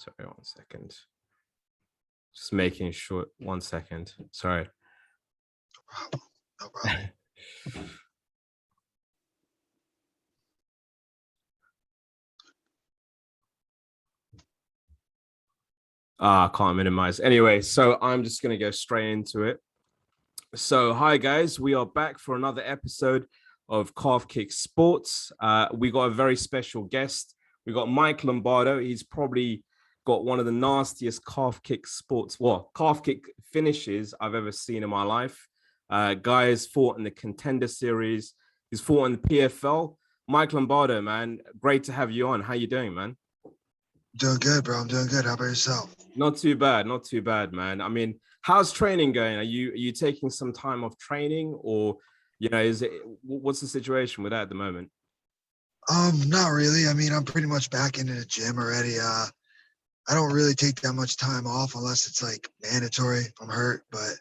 Sorry, 1 second. Just making sure. 1 second. Sorry. No problem. I can't minimize. Anyway, so I'm just going to go straight into it. So, hi guys, we are back for another episode of Calf Kick Sports. We got a very special guest. We got Mike Lombardo. He's probably got one of the nastiest calf kick finishes I've ever seen in my life. Guy has fought in the Contender Series. He's fought in the PFL. Mike Lombardo, man, great to have you on. How you doing, man? Doing good, bro. I'm doing good. How about yourself? Not too bad, man. I mean, how's training going? Are you taking some time off training, or what's the situation with that at the moment? Not really. I mean, I'm pretty much back into the gym already. I don't really take that much time off unless it's like mandatory if I'm hurt, but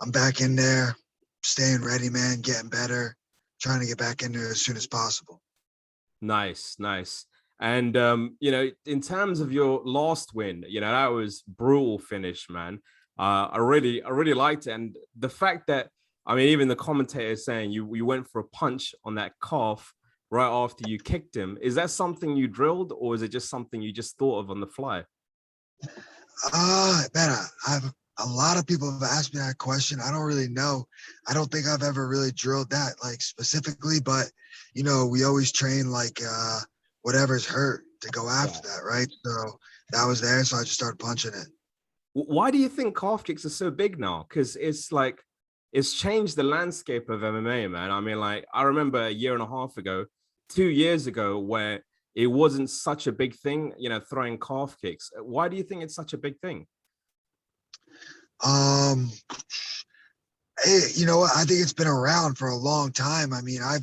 I'm back in there, staying ready, man, getting better, trying to get back into it as soon as possible. Nice. And in terms of your last win, that was brutal finish, man. I really liked it, and the fact that, I mean, even the commentator is saying you went for a punch on that calf right after you kicked him. Is that something you drilled, or is it just something you just thought of on the fly? Man, I've a lot of people have asked me that question. I don't really know. I don't think I've ever really drilled that like specifically, but we always train like whatever's hurt to go after that, right? So that was there, so I just started punching it. Why do you think calf kicks are so big now? Because it's changed the landscape of MMA, man. I mean, like, I remember a year and a half ago, 2 years ago, where it wasn't such a big thing, throwing calf kicks. Why do you think it's such a big thing? Hey, you know what? I think it's been around for a long time. I mean, I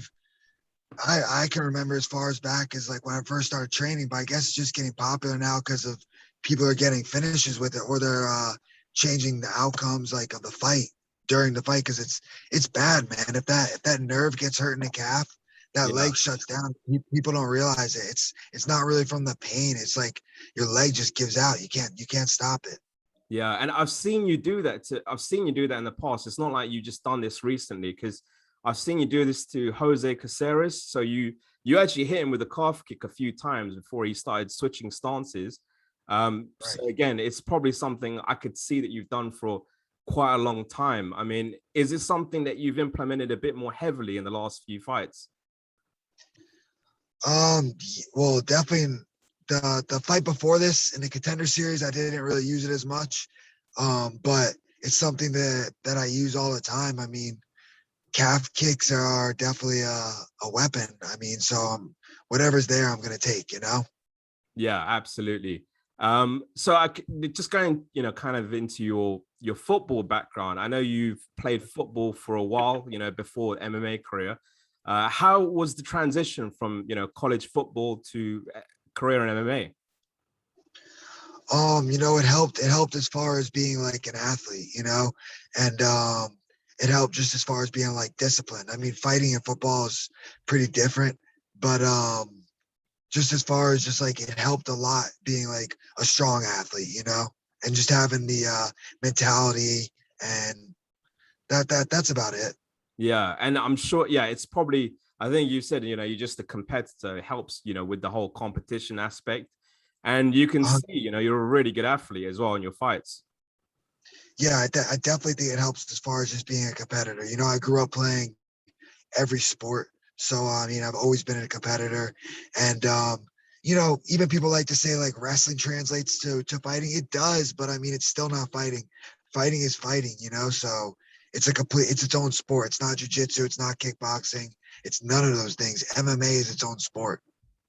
can remember as far as back as like when I first started training, but I guess it's just getting popular now because of people are getting finishes with it, or they're changing the outcomes like of the fight during the fight, because it's bad, man. If that nerve gets hurt in the calf, that Yeah. leg shuts down. People don't realize it. It's not really from the pain. It's like your leg just gives out. You can't stop it. Yeah, and I've seen you do that. I've seen you do that in the past. It's not like you just done this recently, because I've seen you do this to Jose Caceres. So you actually hit him with a calf kick a few times before he started switching stances. Right. So again, it's probably something I could see that you've done for quite a long time. I mean, is it something that you've implemented a bit more heavily in the last few fights? Well, definitely the fight before this in the Contender Series, I didn't really use it as much. But it's something that I use all the time. I mean, calf kicks are definitely a weapon. I mean, so whatever's there, I'm gonna take. Yeah, absolutely. So just going, kind of into your football background. I know you've played football for a while, before MMA career. How was the transition from, college football to career in MMA? It helped. It helped as far as being like an athlete, and it helped just as far as being like disciplined. I mean, fighting in football is pretty different, but just as far as just like it helped a lot being like a strong athlete, and just having the mentality, and that's about it. Yeah, and I'm sure, yeah, it's probably, I think you said, you're just a competitor. It helps, with the whole competition aspect. And you can Uh, see, you're a really good athlete as well in your fights. yeah, I definitely think it helps as far as just being a competitor. I grew up playing every sport, so I mean, I've always been a competitor, and even people like to say like wrestling translates to fighting. It does, but I mean, it's still not fighting. Fighting is fighting, so it's its own sport. It's not jujitsu, it's not kickboxing, it's none of those things. MMA is its own sport.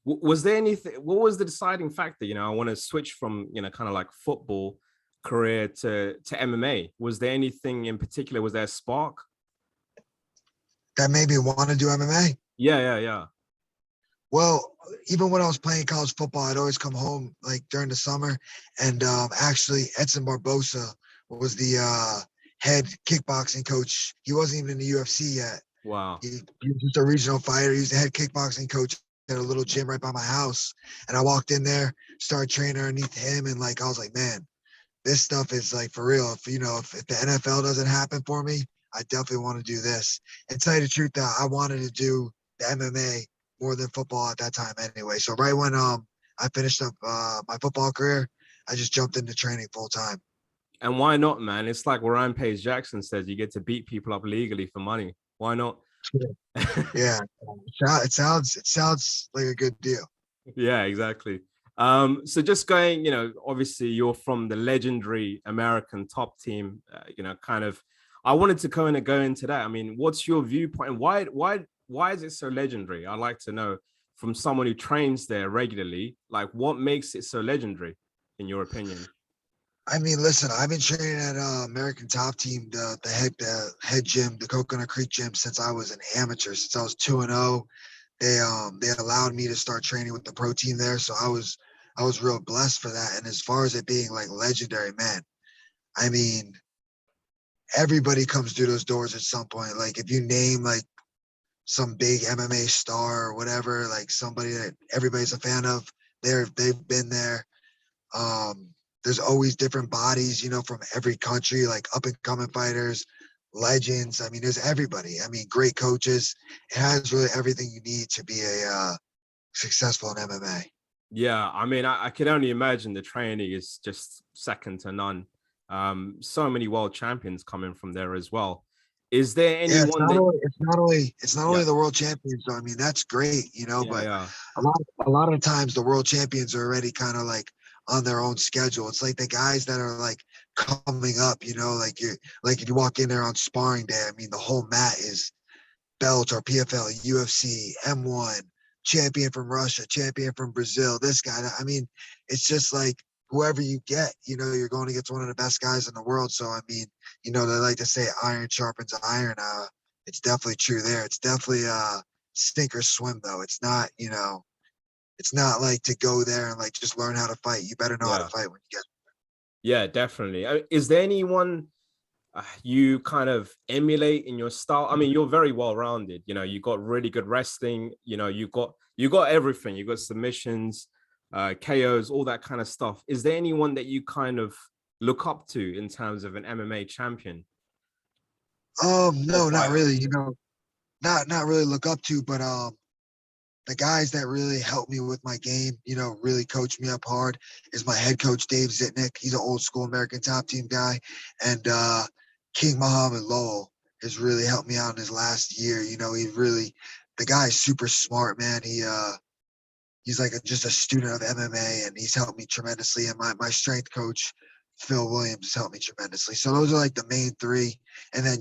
Was there anything, what was the deciding factor? I want to switch from, kind of like football career to MMA. Was there anything in particular? Was there a spark? That made me want to do MMA. Yeah. Well, even when I was playing college football, I'd always come home like during the summer, and actually Edson Barbosa was the head kickboxing coach. He wasn't even in the UFC yet. Wow. He was just a regional fighter. He's the head kickboxing coach at a little gym right by my house, and I walked in there, started training underneath him, and like I was like, man, this stuff is like for real. If the NFL doesn't happen for me, I definitely want to do this. And tell you the truth, I wanted to do the MMA more than football at that time anyway. So right when I finished up my football career, I just jumped into training full time. And why not, man? It's like Ryan Pace Jackson says, you get to beat people up legally for money. Why not? Yeah, it sounds like a good deal. Yeah, exactly. So just going, obviously you're from the legendary American top team, kind of. I wanted to kind of go into that. I mean, what's your viewpoint? Why is it so legendary? I'd like to know from someone who trains there regularly, like what makes it so legendary, in your opinion? I mean, listen, I've been training at American Top Team, the head gym, the Coconut Creek gym, since I was an amateur. Since I was 2-0, they allowed me to start training with the pro team there, so I was real blessed for that. And as far as it being like legendary, man, I mean, everybody comes through those doors at some point. Like if you name like some big MMA star or whatever, like somebody that everybody's a fan of, they've been there. Um, there's always different bodies, from every country, like up and coming fighters, legends. I mean, there's everybody. I mean, great coaches. It has really everything you need to be a successful in MMA. Yeah, I mean, I can only imagine the training is just second to none. So many world champions coming from there as well. Is there Yeah, it's anyone not that? only it's not only it's not Yeah, only the world champions. So I mean, that's great, yeah, but yeah, a lot of times the world champions are already kind of like on their own schedule. It's like the guys that are like coming up, like if you walk in there on sparring day, I mean, the whole mat is Bellator, PFL, UFC, M1, champion from Russia, champion from Brazil, this guy. I mean, it's just like whoever you get, you're going against one of the best guys in the world. So, I mean, they like to say iron sharpens iron. It's definitely true there. It's definitely sink or swim, though. It's not like to go there and like just learn how to fight. You better know how to yeah, fight when you get. yeah, definitely. Is there anyone you kind of emulate in your style? I mean, you're very well rounded. You got really good wrestling. You got everything. You got submissions, KOs, all that kind of stuff. Is there anyone that you kind of look up to in terms of an MMA champion or No, not fighter? really. Not really look up to, but the guys that really helped me with my game, really coached me up hard is my head coach, Dave Zitnick. He's an old school American Top Team guy. And King Muhammad Lowell has really helped me out in his last year. The guy's super smart, man. He's like just a student of MMA, and he's helped me tremendously. And my strength coach, Phil Williams, has helped me tremendously. So those are like the main three. And then,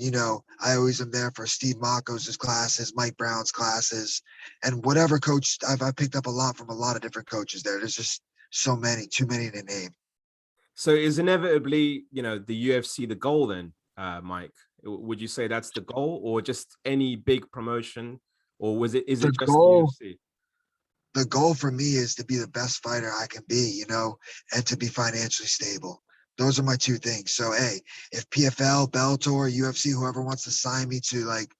I always am there for Steve Makos' classes, Mike Brown's classes, and whatever coach I've picked up a lot from a lot of different coaches there. There's just so many, too many to name. So is inevitably, the UFC the goal then, Mike? Would you say that's the goal, or just any big promotion, or is The it just the goal UFC? the goal for me is to be the best fighter I can be, and to be financially stable. Those are my two things. So, hey, if PFL, Bellator, UFC, whoever wants to sign me to like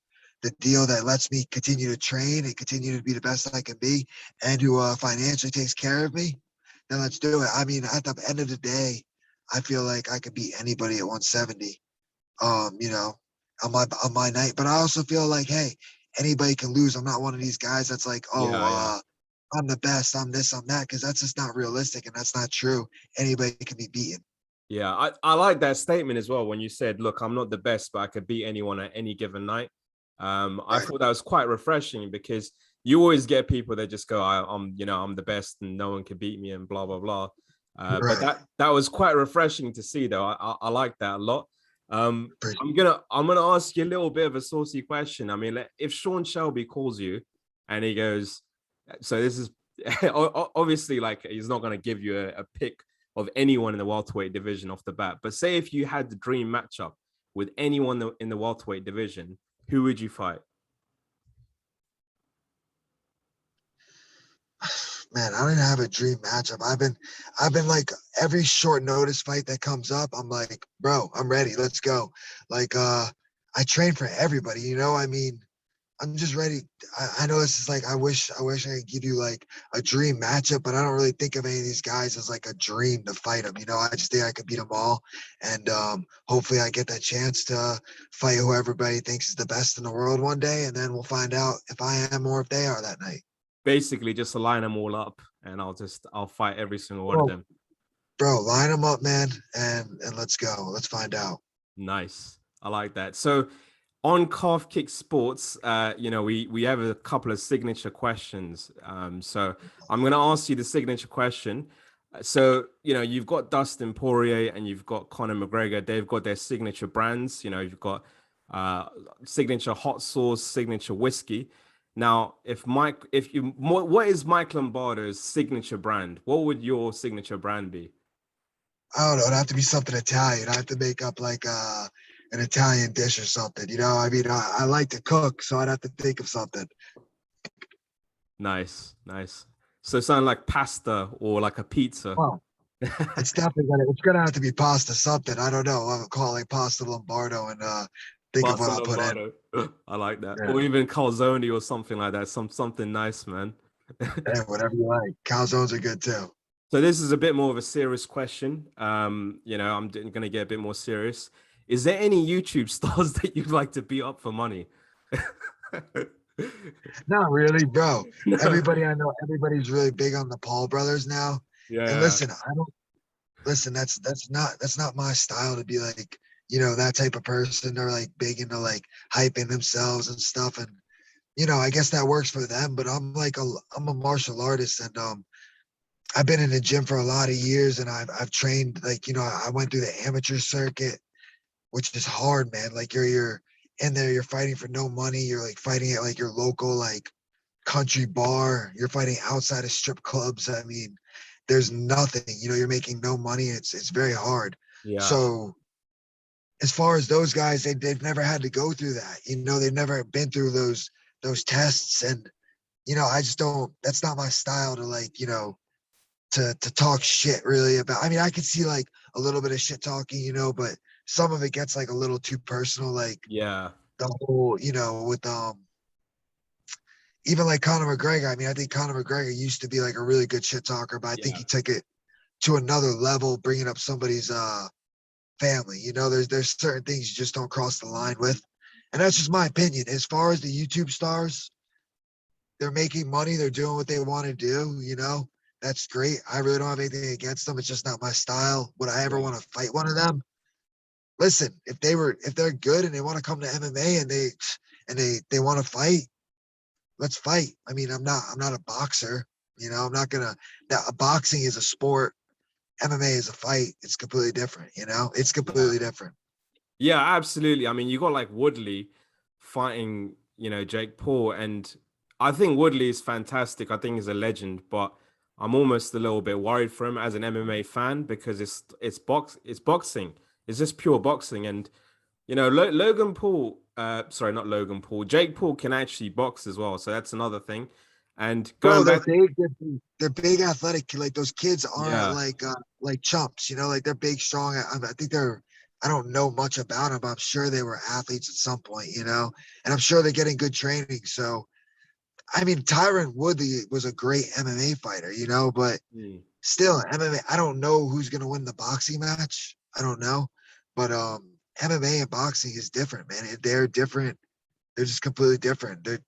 the deal that lets me continue to train and continue to be the best I can be, and who financially takes care of me, then let's do it. I mean, at the end of the day, I feel like I could beat anybody at 170. Um, you know, on my night. But I also feel like, hey, anybody can lose. I'm not one of these guys that's like, oh, Yeah, yeah. I'm the best, I'm this, I'm that, because that's just not realistic and that's not true. Anybody can be beaten. Yeah, I like that statement as well when you said, look, I'm not the best, but I could beat anyone at any given night. I Right. thought that was quite refreshing because you always get people that just go, I'm the best and no one can beat me and blah, blah, blah. But Right. that was quite refreshing to see though. I like that a lot. Pretty- I'm gonna ask you a little bit of a saucy question. I mean, if Sean Shelby calls you and he goes, so this is obviously like he's not gonna give you a pick of anyone in the welterweight division off the bat. But say if you had the dream matchup with anyone in the welterweight division, who would you fight? Man, I don't have a dream matchup. I've been like every short notice fight that comes up, I'm like, bro, I'm ready. Let's go. Like I train for everybody, I mean, I'm just ready. I know this is like I wish I could give you like a dream matchup, but I don't really think of any of these guys as like a dream to fight them. You know, I just think I could beat them all, and hopefully I get that chance to fight who everybody thinks is the best in the world one day, and then we'll find out if I am or if they are that night. Basically, just line them all up, and I'll fight every single one of Bro, them. bro, line them up, man, and let's go. Let's find out. Nice. I like that. So on Calf Kick Sports, we have a couple of signature questions. So I'm going to ask you the signature question. So, you've got Dustin Poirier and you've got Conor McGregor. They've got their signature brands. You've got signature hot sauce, signature whiskey. Now, what is Mike Lombardo's signature brand? What would your signature brand be? I don't know. It'd have to be something Italian. I have to make up like an Italian dish or something. You know, I mean, I like to cook, so I'd have to think of something. Nice, nice. So something like pasta or like a pizza. Well, it's gonna have to be pasta something. I don't know. I'll call it like pasta Lombardo and think of what Pasta I'll put in. Lombardo. I like that. Yeah, Or even calzone or something like that. Something nice, man. yeah, whatever you like. Calzones are good too. So this is a bit more of a serious question. I'm going to get a bit more serious. Is there any YouTube stars that you'd like to beat up for money? Not really, bro. No. Everybody I know, everybody's really big on the Paul brothers now. And Yeah. listen, I don't listen. That's not my style to be like, you know, that type of person. They're like big into like hyping themselves and stuff. And you know, I guess that works for them. But I'm a martial artist, and I've been in the gym for a lot of years, and I've trained like, you know, I went through the amateur circuit, which is hard, man. Like you're in there, you're fighting for no money. You're like fighting at like your local like country bar. You're fighting outside of strip clubs. I mean, there's nothing. You know, you're making no money. It's very hard. Yeah. So as far as those guys, they've never had to go through that. You know, they've never been through those tests, and you know, I just don't. That's not my style to like, you know, to talk shit really about. I mean, I could see like a little bit of shit talking, you know, but some of it gets like a little too personal, like Yeah. the whole, you know, with even like Conor McGregor. I mean, I think Conor McGregor used to be like a really good shit talker, but I think Yeah. he took it to another level, bringing up somebody's family. You know, there's certain things you just don't cross the line with, and that's just my opinion. As far as the YouTube stars, they're making money, they're doing what they want to do. You know, that's great. I really don't have anything against them. It's just not my style. Would I ever Yeah. want to fight one of them? Listen, if they're good and they want to come to MMA and they want to fight, let's fight. I mean, I'm not a boxer. You know, I'm not gonna. Now, boxing is a sport. MMA is a fight. It's completely different. You know, it's Yeah. completely different. Yeah, absolutely. I mean, you got like Woodley fighting, Jake Paul, and I think Woodley is fantastic. I think he's a legend, but I'm almost a little bit worried for him as an MMA fan because it's boxing. It's just pure boxing, and Logan Paul. Sorry, not Logan Paul. Jake Paul can actually box as well, so that's another thing. And Bro, going back, they're big athletic. Like those kids aren't yeah, like chumps, you know, like they're big, strong. I think they're I don't know much about them, but I'm sure they were athletes at some point, you know, and I'm sure they're getting good training. So I mean, Tyron Woodley was a great MMA fighter, you know, but mm, still MMA, I don't know who's gonna win the boxing match. I don't know. But MMA and boxing is different, man. They're different. They're just completely different. They're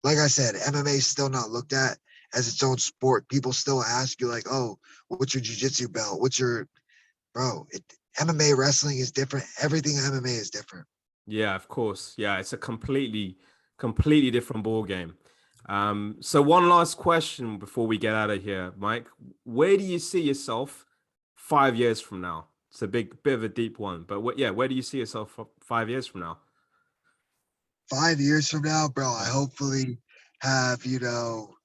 like I said, MMA is still not looked at as its own sport. People still ask you like, "Oh, what's your jiu-jitsu belt? What's your bro?" MMA wrestling is different. Everything MMA is different. yeah, of course, yeah, it's a completely different ball game. So one last question before we get out of here, Mike. Where do you see yourself 5 years from now? It's a bit of a deep one, but where do you see yourself 5 years from now? 5 years from now, bro, I Yeah. hopefully have, you know,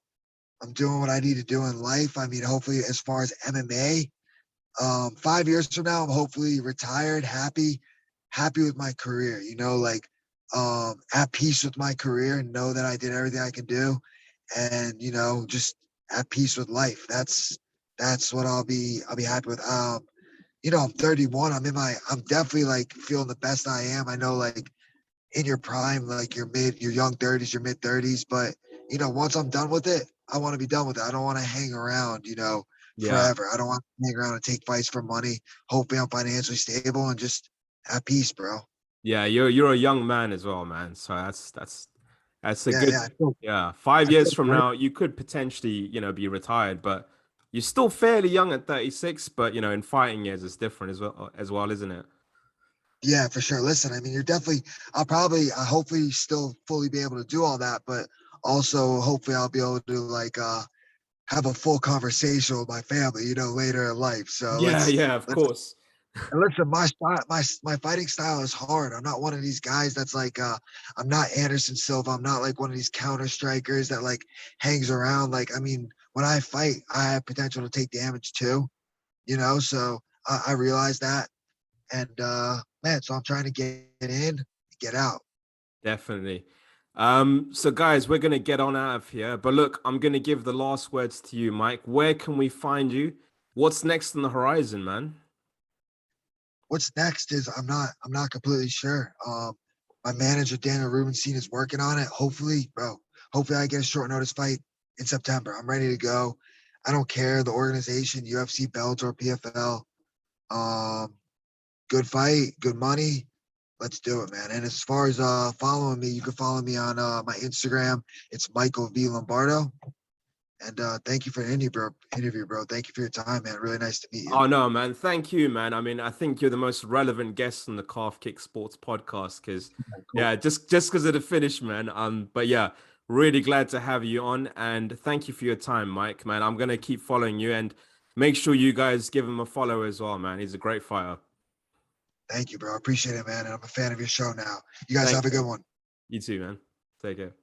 I'm doing what I need to do in life. I mean, hopefully as far as MMA, 5 years from now, I'm hopefully retired, happy with my career, you know, like at peace with my career and know that I did everything I can do and you know, just at peace with life. That's what I'll be happy with. You know, I'm 31. I'm definitely like feeling the best I am. I know like in your prime, like your young 30s, your mid 30s. But once I'm done with it, I want to be done with it. I don't want to hang around, Yeah. forever. I don't want to hang around and take fights for money. Hopefully, I'm financially stable and just at peace, bro. Yeah, you're a young man as well, man. So that's a Yeah, good, yeah. I feel, yeah. 5 years I feel from great. now, you could potentially, be retired, but you're still fairly young at 36. But in fighting years, it's different as well, isn't it? Yeah, for sure. Listen, I mean, you're definitely. I hopefully still fully be able to do all that, but also hopefully I'll be able to like have a full conversation with my family, later in life. So Yeah, yeah, of let's course. and listen. My style, my fighting style is hard. I'm not one of these guys that's like, I'm not Anderson Silva. I'm not like one of these counter strikers that like hangs around. Like, I mean, when I fight, I have potential to take damage too. So I realize that, and man, so I'm trying to get in, get out. Definitely. So guys, we're gonna get on out of here. But look, I'm gonna give the last words to you, Mike. Where can we find you? What's next on the horizon, man? What's next is I'm not completely sure. My manager Daniel Rubenstein is working on it. Hopefully, bro. Hopefully, I get a short notice fight in September. I'm ready to go. I don't care the organization, UFC, Bellator, PFL. Um, Good fight, good money. Let's do it, man. And as far as following me, you can follow me on my Instagram. It's Michael V Lombardo. And thank you for the interview, bro. Thank you for your time, man. Really nice to meet you. Oh no, man. Thank you, man. I mean, I think you're the most relevant guest on the Calf Kick Sports podcast because Cool. yeah, just because of the finish, man. But yeah, really glad to have you on and thank you for your time, Mike, man. I'm gonna keep following you and make sure you guys give him a follow as well, man. He's a great fighter. Thank you, bro. I appreciate it, man. And I'm a fan of your show now. You guys Thank have a you. good one. You too, man. Take care.